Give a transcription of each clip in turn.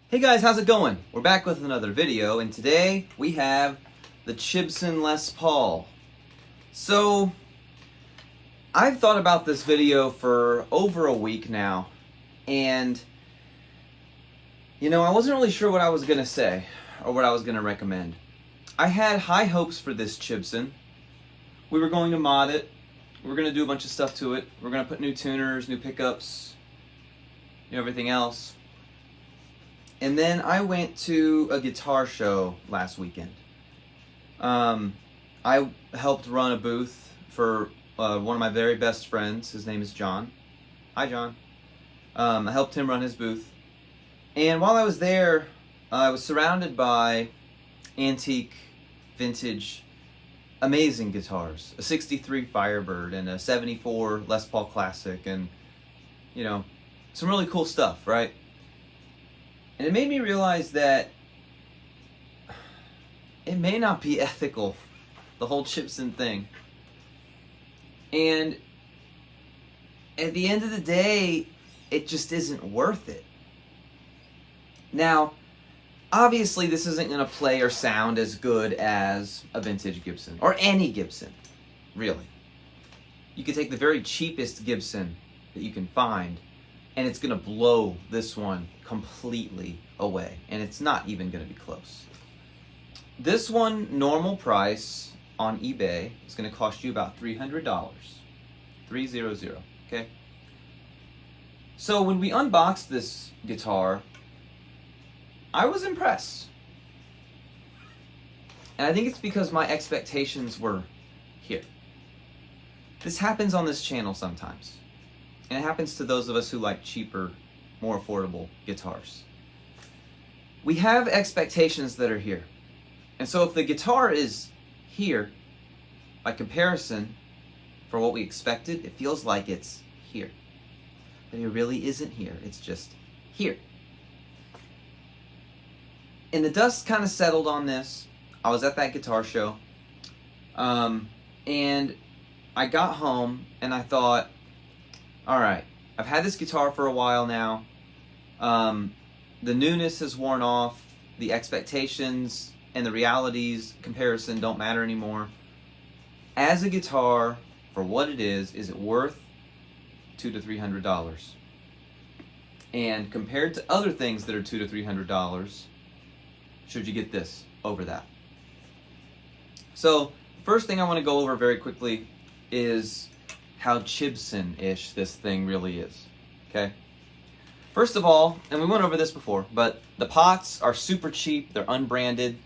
Hey guys, how's it going? We're back with another video, and today we have the Chibson Les Paul. So, I've thought about this video for over a week now, and I wasn't really sure what I was going to say, or what I was going to recommend. I had high hopes for this Chibson. We were going to mod it, we were going to do a bunch of stuff to it, we're going to put new tuners, new pickups, everything else. And then I went to a guitar show last weekend. I helped run a booth for one of my very best friends. His name is John. Hi, John. I helped him run his booth. And while I was there, I was surrounded by antique, vintage, amazing guitars. A 63 Firebird and a 74 Les Paul Classic and, some really cool stuff, right? And it made me realize that it may not be ethical, the whole Chibson thing. And at the end of the day, it just isn't worth it. Now, obviously this isn't going to play or sound as good as a vintage Gibson, or any Gibson, really. You could take the very cheapest Gibson that you can find, and it's going to blow this one completely away, and it's not even going to be close. This one, normal price on eBay, is going to cost you about $300. $300, okay? So when we unboxed this guitar, I was impressed. And I think it's because my expectations were here. This happens on this channel sometimes. And it happens to those of us who like cheaper, more affordable guitars. We have expectations that are here. And so if the guitar is here, by comparison, for what we expected, it feels like it's here. But it really isn't here, it's just here. And the dust kind of settled on this. I was at that guitar show. And I got home and I thought, alright, I've had this guitar for a while now. The newness has worn off. The expectations and the realities comparison don't matter anymore. As a guitar, for what it is it worth $200 to $300? And compared to other things that are $200 to $300, should you get this over that? So, first thing I want to go over very quickly is how Chibson-ish this thing really is, okay? First of all, and we went over this before, but the pots are super cheap, they're unbranded,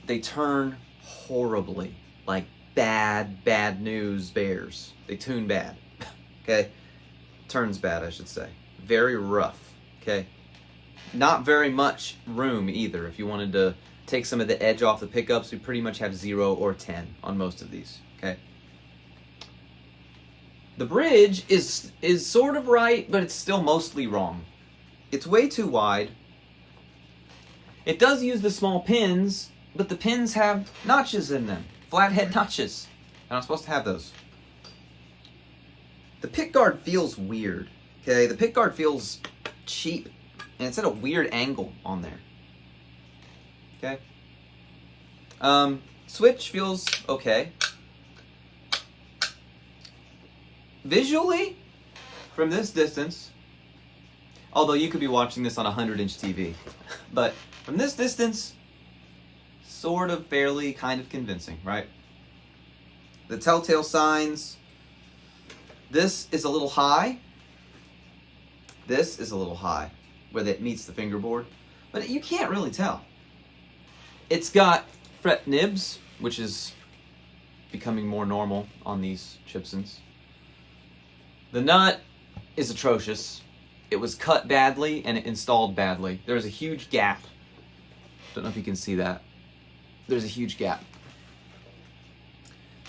they turn horribly, like bad news bears. They tune bad, okay? Turns bad, I should say. Very rough, okay? Not very much room either. If you wanted to take some of the edge off the pickups, we pretty much have 0 or 10 on most of these, okay? The bridge is sort of right, but it's still mostly wrong. It's way too wide. It does use the small pins, but the pins have notches in them. Flathead notches. And I'm supposed to have those. The pickguard feels weird, okay? The pickguard feels cheap, and it's at a weird angle on there, okay? Switch feels okay. Visually, from this distance, although you could be watching this on a 100-inch TV, but from this distance, sort of fairly kind of convincing, right? The telltale signs, this is a little high, this is a little high, where it meets the fingerboard, but you can't really tell. It's got fret nibs, which is becoming more normal on these Chibsons. The nut is atrocious. It was cut badly and it installed badly. There's a huge gap. Don't know if you can see that. There's a huge gap.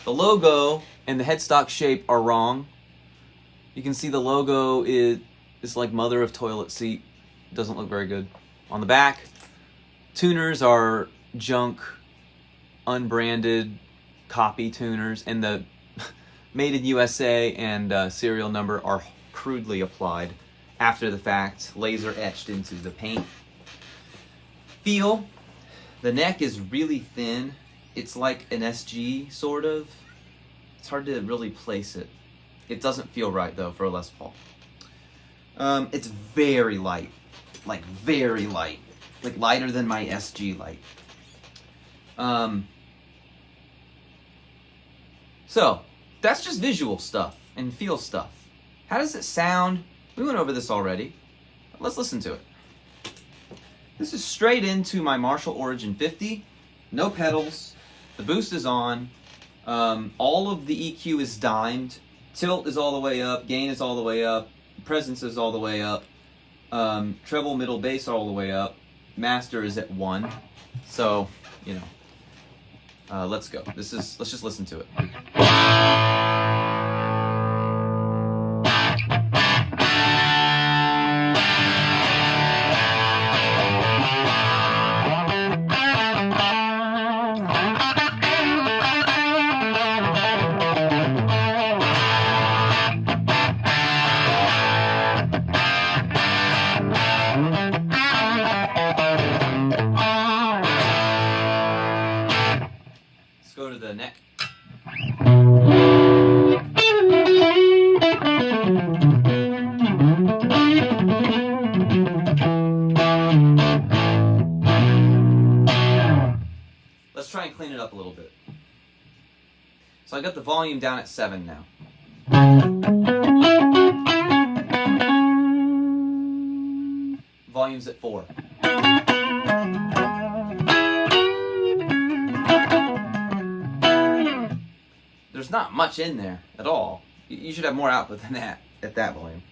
The logo and the headstock shape are wrong. You can see the logo is like mother of toilet seat. Doesn't look very good. On the back, tuners are junk, unbranded copy tuners, and the Made in USA and serial number are crudely applied after the fact, laser etched into the paint. Feel, the neck is really thin. It's like an SG, sort of. It's hard to really place it. It doesn't feel right, though, for a Les Paul. It's very light. Like, very light. Like, lighter than my SG light. So, that's just visual stuff and feel stuff. How does it sound? We went over this already. Let's listen to it. This is straight into my Marshall Origin 50. No pedals. The boost is on. All of the EQ is dimed. Tilt is all the way up. Gain is all the way up. Presence is all the way up. Treble, middle, bass are all the way up. Master is at 1. So, you know. Let's go. Let's just listen to it. Let's go to the neck. Let's try and clean it up a little bit. So I got the volume down at 7 now. Volume's at 4. There's not much in there at all. You should have more output than that at that volume.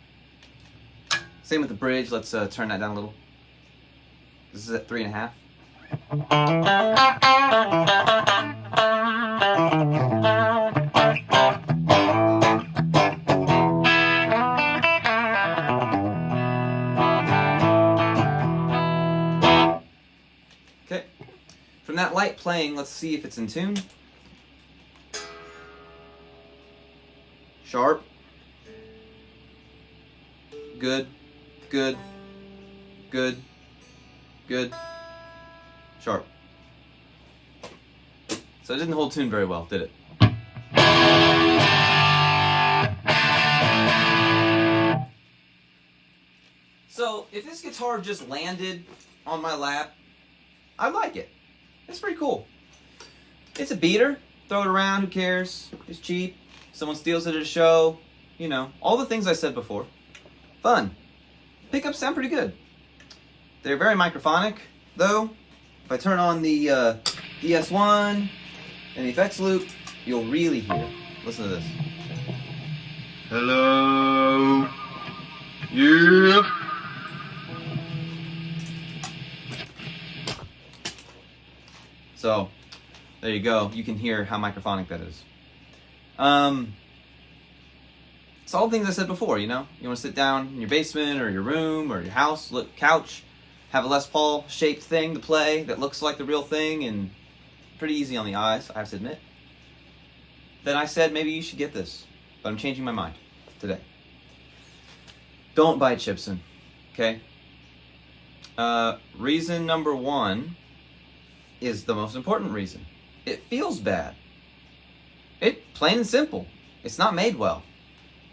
Same with the bridge. Let's turn that down a little. This is at 3.5. Okay. From that light playing, let's see if it's in tune. Sharp. Good. Good. Good. Good. Sharp. So it didn't hold tune very well, did it? So if this guitar just landed on my lap, I like it. It's pretty cool. It's a beater. Throw it around, who cares? It's cheap. Someone steals it at a show. You know, all the things I said before. Fun. Pickups sound pretty good. They're very microphonic, though. If I turn on the DS1 and the effects loop, you'll really hear. Listen to this. Hello. Yeah. So, there you go. You can hear how microphonic that is. It's all the things I said before, you know? You want to sit down in your basement or your room or your house, look, couch, have a Les Paul shaped thing to play that looks like the real thing and pretty easy on the eyes, I have to admit. Then I said maybe you should get this, but I'm changing my mind today. Don't buy a Chibson, okay? Reason number 1 is the most important reason. It feels bad. Plain and simple. It's not made well.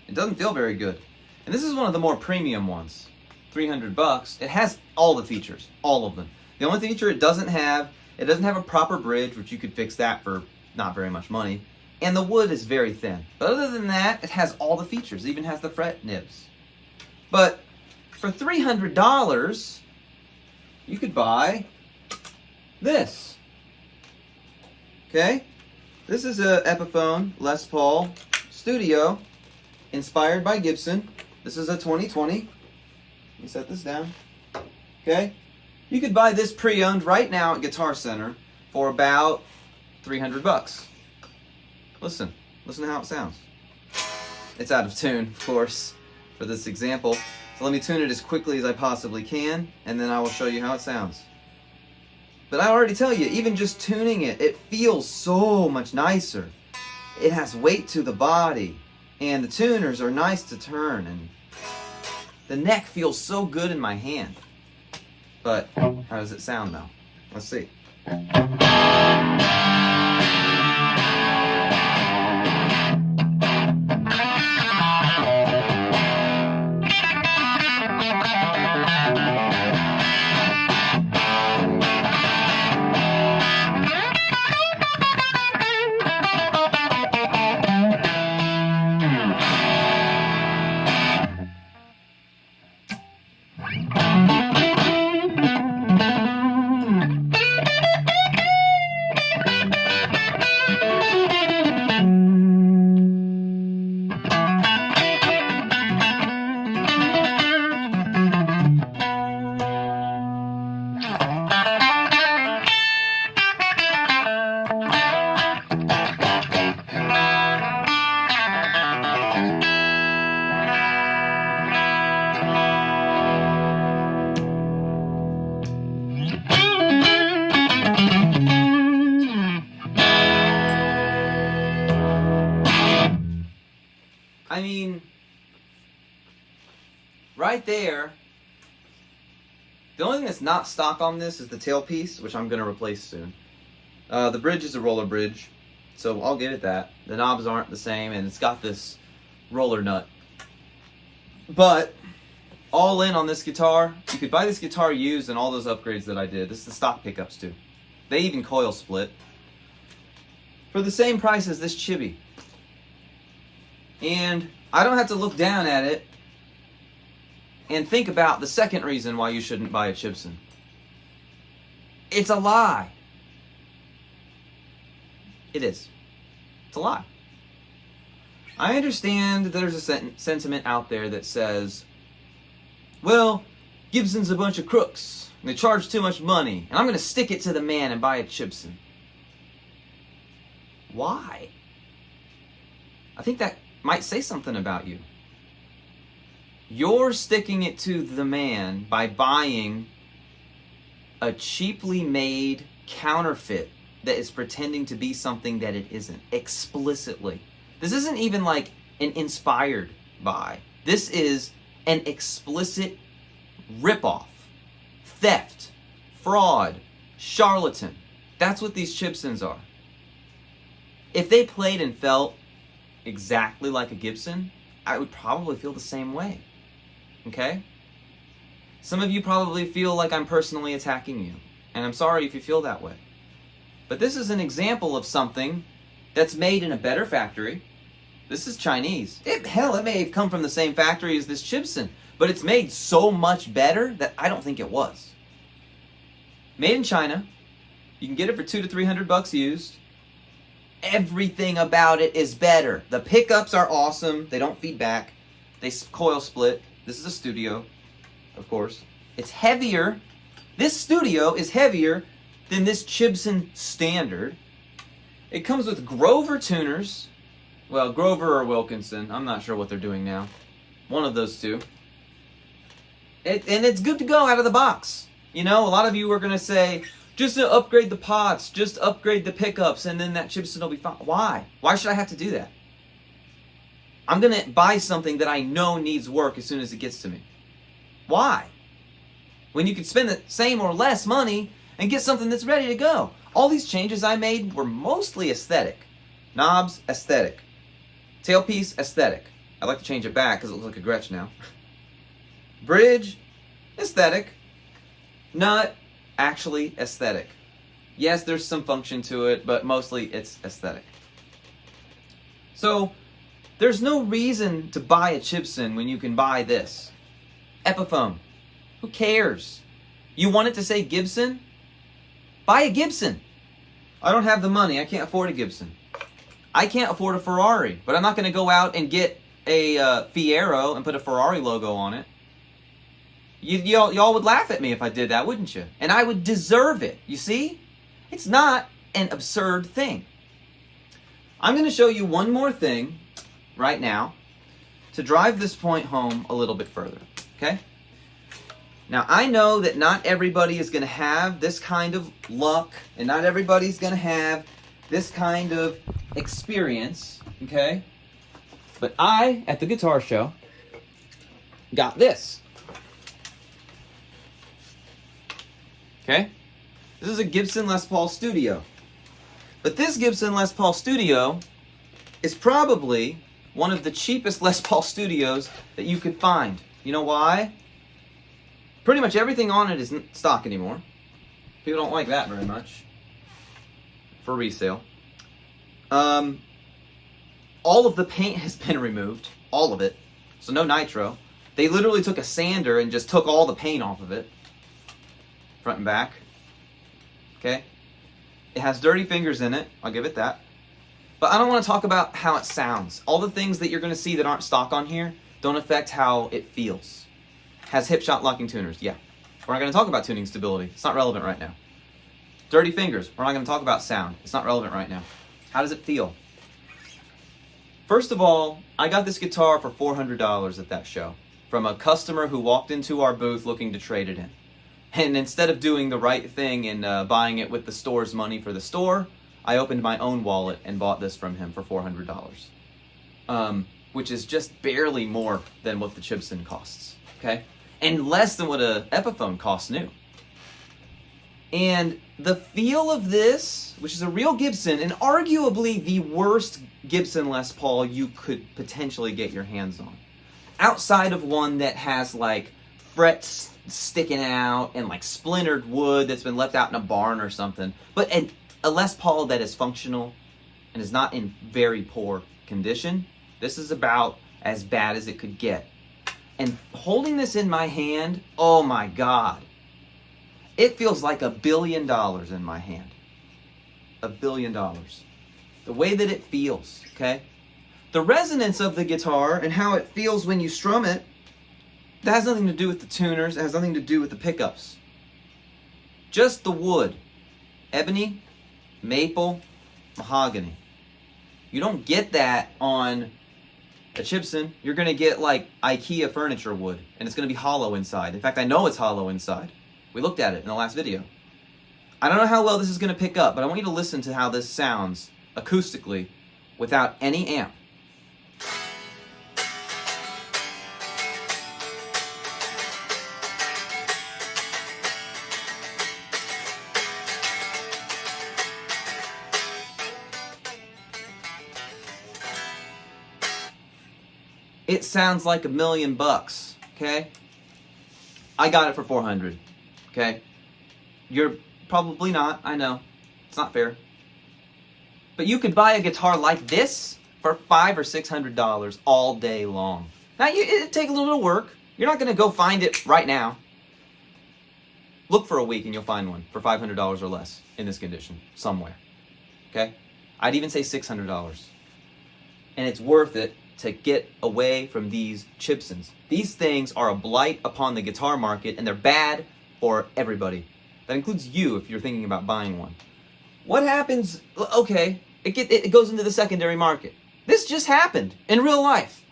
It doesn't feel very good. And this is one of the more premium ones. $300. It has all the features, all of them. The only feature it doesn't have a proper bridge, which you could fix that for not very much money. And the wood is very thin. But other than that, it has all the features. It even has the fret nibs. But for $300, you could buy this. Okay? This is a Epiphone Les Paul Studio, inspired by Gibson. This is a 2020. Let me set this down. Okay? You could buy this pre-owned right now at Guitar Center for about $300. Listen to how it sounds. It's out of tune, of course, for this example. So let me tune it as quickly as I possibly can, and then I will show you how it sounds. But I already tell you, even just tuning it, it feels so much nicer. It has weight to the body, and the tuners are nice to turn, and the neck feels so good in my hand. But how does it sound though? Let's see. I mean, right there, the only thing that's not stock on this is the tailpiece, which I'm going to replace soon. The bridge is a roller bridge, so I'll give it that. The knobs aren't the same, and it's got this roller nut. But, all in on this guitar, you could buy this guitar used and all those upgrades that I did. This is the stock pickups too. They even coil split. For the same price as this Chibi. And I don't have to look down at it and think about the second reason why you shouldn't buy a Chibson. It's a lie. It is. It's a lie. I understand there's a sentiment out there that says, well, Gibson's a bunch of crooks, and they charge too much money, and I'm going to stick it to the man and buy a Chibson. Why? I think that might say something about you. You're sticking it to the man by buying a cheaply made counterfeit that is pretending to be something that it isn't, explicitly. This isn't even like an inspired buy. This is an explicit ripoff, theft, fraud, charlatan. That's what these Chibsons are. If they played and felt exactly like a Gibson, I would probably feel the same way. Okay? Some of you probably feel like I'm personally attacking you, and I'm sorry if you feel that way. But this is an example of something that's made in a better factory. This is Chinese. Hell, it may have come from the same factory as this Chibson, but it's made so much better that I don't think it was. Made in China. You can get it for $200 to $300 used. Everything about it is better. The pickups are awesome. They don't feed back. They coil split. This is a studio, of course. It's heavier. This studio is heavier than this Chibson standard. It comes with Grover tuners. Well, Grover or Wilkinson. I'm not sure what they're doing now. One of those two. And it's good to go out of the box. You know, a lot of you are going to say, just to upgrade the pots, just upgrade the pickups, and then that Chibson will be fine. Why? Why should I have to do that? I'm going to buy something that I know needs work as soon as it gets to me. Why? When you could spend the same or less money and get something that's ready to go. All these changes I made were mostly aesthetic. Knobs, aesthetic. Tailpiece, aesthetic. I like to change it back because it looks like a Gretsch now. Bridge, aesthetic. Nut, actually aesthetic. Yes, there's some function to it, but mostly it's aesthetic. So, there's no reason to buy a Chibson when you can buy this. Epiphone. Who cares? You want it to say Gibson? Buy a Gibson. I don't have the money. I can't afford a Gibson. I can't afford a Ferrari, but I'm not going to go out and get a Fiero and put a Ferrari logo on it. Y'all would laugh at me if I did that, wouldn't you? And I would deserve it. You see? It's not an absurd thing. I'm going to show you one more thing right now to drive this point home a little bit further. Okay? Now, I know that not everybody is going to have this kind of luck, and not everybody's going to have this kind of experience. Okay? But I, at the guitar show, got this. Okay? This is a Gibson Les Paul Studio. But this Gibson Les Paul Studio is probably one of the cheapest Les Paul Studios that you could find. You know why? Pretty much everything on it isn't stock anymore. People don't like that very much for resale. All of the paint has been removed. All of it. So no nitro. They literally took a sander and just took all the paint off of it. Front and back. Okay? It has dirty fingers in it. I'll give it that. But I don't want to talk about how it sounds. All the things that you're going to see that aren't stock on here don't affect how it feels. Has hip shot locking tuners. Yeah. We're not going to talk about tuning stability. It's not relevant right now. Dirty fingers. We're not going to talk about sound. It's not relevant right now. How does it feel? First of all, I got this guitar for $400 at that show from a customer who walked into our booth looking to trade it in. And instead of doing the right thing and buying it with the store's money for the store, I opened my own wallet and bought this from him for $400, which is just barely more than what the Chibson costs, okay? And less than what a Epiphone costs new. And the feel of this, which is a real Gibson, and arguably the worst Gibson Les Paul you could potentially get your hands on. Outside of one that has like frets sticking out and like splintered wood that's been left out in a barn or something. But a Les Paul that is functional and is not in very poor condition, this is about as bad as it could get. And holding this in my hand, oh my God. It feels like $1 billion in my hand. $1 billion. The way that it feels, okay? The resonance of the guitar and how it feels when you strum it, that has nothing to do with the tuners. It has nothing to do with the pickups. Just the wood. Ebony, maple, mahogany. You don't get that on a Chibson. You're going to get like IKEA furniture wood, and it's going to be hollow inside. In fact, I know it's hollow inside. We looked at it in the last video. I don't know how well this is going to pick up, but I want you to listen to how this sounds acoustically without any amp. It sounds like $1 million, okay? I got it for $400, okay? You're probably not, I know. It's not fair. But you could buy a guitar like this for $500 or $600 all day long. Now, it'd take a little bit of work. You're not going to go find it right now. Look for a week and you'll find one for $500 or less in this condition somewhere, okay? I'd even say $600. And it's worth it to get away from these Chibsons. These things are a blight upon the guitar market, and they're bad for everybody. That includes you if you're thinking about buying one. What happens? Okay, it goes into the secondary market. This just happened in real life.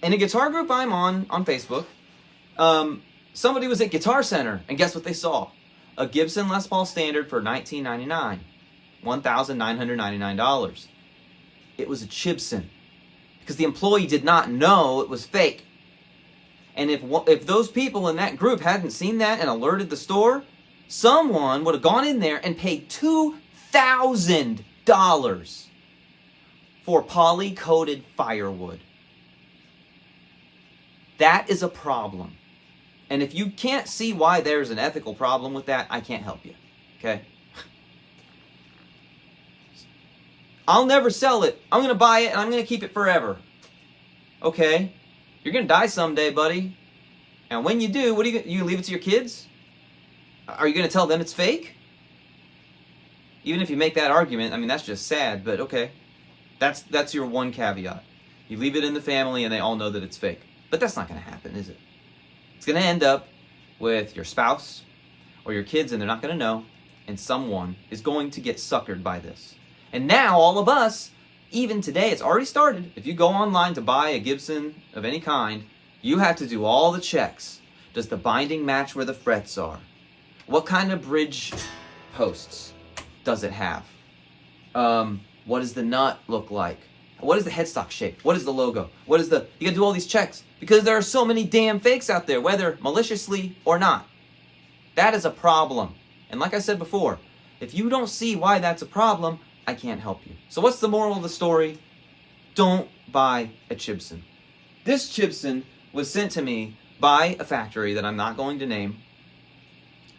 In a guitar group I'm on Facebook, somebody was at Guitar Center, and guess what they saw? A Gibson Les Paul Standard for $19.99. $1,999. It was a Chibson. Because the employee did not know it was fake. And if those people in that group hadn't seen that and alerted the store, someone would have gone in there and paid $2,000 for poly-coated firewood. That is a problem. And if you can't see why there's an ethical problem with that, I can't help you. Okay? I'll never sell it. I'm going to buy it and I'm going to keep it forever. Okay. You're going to die someday, buddy. And when you do, what are you leave it to your kids? Are you going to tell them it's fake? Even if you make that argument, I mean, that's just sad, but okay. That's your one caveat. You leave it in the family and they all know that it's fake. But that's not going to happen, is it? It's going to end up with your spouse or your kids and they're not going to know. And someone is going to get suckered by this. And now all of us, even today, it's already started. If you go online to buy a Gibson of any kind, you have to do all the checks. Does the binding match where the frets are? What kind of bridge posts does it have? What does the nut look like? What is the headstock shape? What is the logo? You gotta do all these checks because there are so many damn fakes out there, whether maliciously or not. That is a problem. And like I said before, if you don't see why that's a problem, I can't help you. So what's the moral of the story? Don't buy a Chibson. This Chibson was sent to me by a factory that I'm not going to name,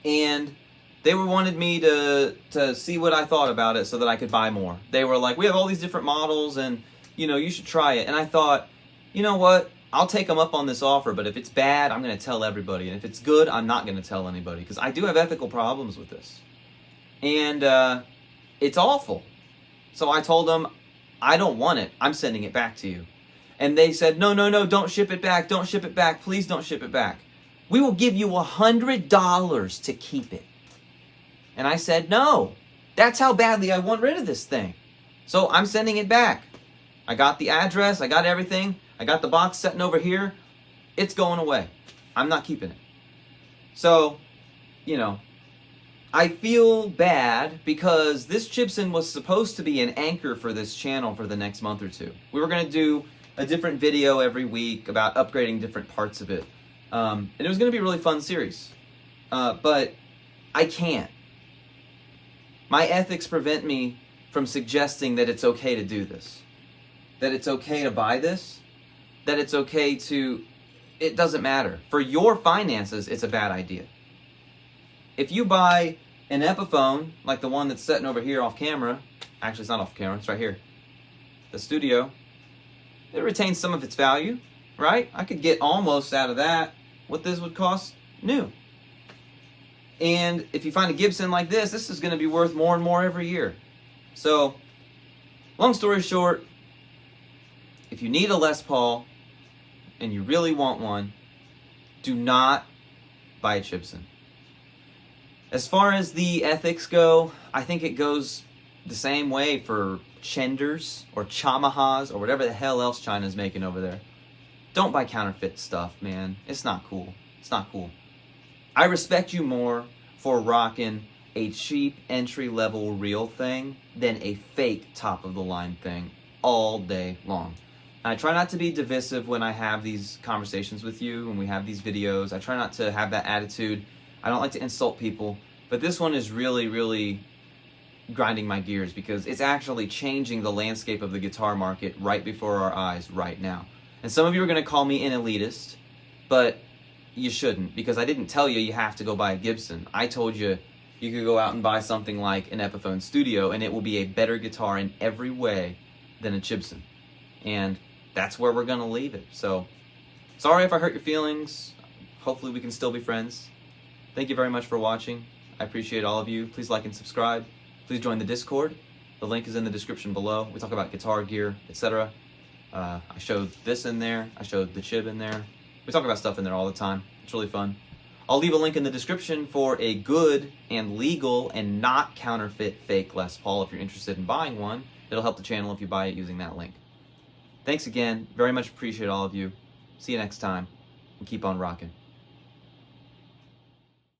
and they wanted me to see what I thought about it so that I could buy more. They were like, we have all these different models, and you should try it. And I thought, you know what? I'll take them up on this offer, but if it's bad, I'm going to tell everybody. And if it's good, I'm not going to tell anybody, because I do have ethical problems with this. And it's awful. So I told them, I don't want it. I'm sending it back to you. And they said, no, don't ship it back. Don't ship it back. Please don't ship it back. We will give you $100 to keep it. And I said, no. That's how badly I want rid of this thing. So I'm sending it back. I got the address. I got everything. I got the box sitting over here. It's going away. I'm not keeping it. So, I feel bad because this Chibson was supposed to be an anchor for this channel for the next month or two. We were going to do a different video every week about upgrading different parts of it. And it was going to be a really fun series. But I can't. My ethics prevent me from suggesting that it's okay to do this. That it's okay to buy this. That it's okay to... It doesn't matter. For your finances, it's a bad idea. If you buy an Epiphone, like the one that's sitting over here off camera, actually it's not off camera, it's right here, the studio, it retains some of its value, right? I could get almost out of that what this would cost new. And if you find a Gibson like this is going to be worth more and more every year. So, long story short, if you need a Les Paul and you really want one, do not buy a Chibson. As far as the ethics go, I think it goes the same way for Chenders or Chamahas or whatever the hell else China's making over there. Don't buy counterfeit stuff, man. It's not cool. It's not cool. I respect you more for rocking a cheap entry-level real thing than a fake top-of-the-line thing all day long. I try not to be divisive when I have these conversations with you, when we have these videos. I try not to have that attitude. I don't like to insult people, but this one is really, really grinding my gears because it's actually changing the landscape of the guitar market right before our eyes right now. And some of you are going to call me an elitist, but you shouldn't, because I didn't tell you have to go buy a Gibson. I told you you could go out and buy something like an Epiphone Studio, and it will be a better guitar in every way than a Chibson. And that's where we're going to leave it. So, sorry if I hurt your feelings. Hopefully we can still be friends. Thank you very much for watching. I appreciate all of you. Please like and subscribe. Please join the Discord. The link is in the description below. We talk about guitar gear, etc. I showed this in there. I showed the Chib in there. We talk about stuff in there all the time. It's really fun. I'll leave a link in the description for a good and legal and not counterfeit fake Les Paul if you're interested in buying one. It'll help the channel if you buy it using that link. Thanks again. Very much appreciate all of you. See you next time. And keep on rocking.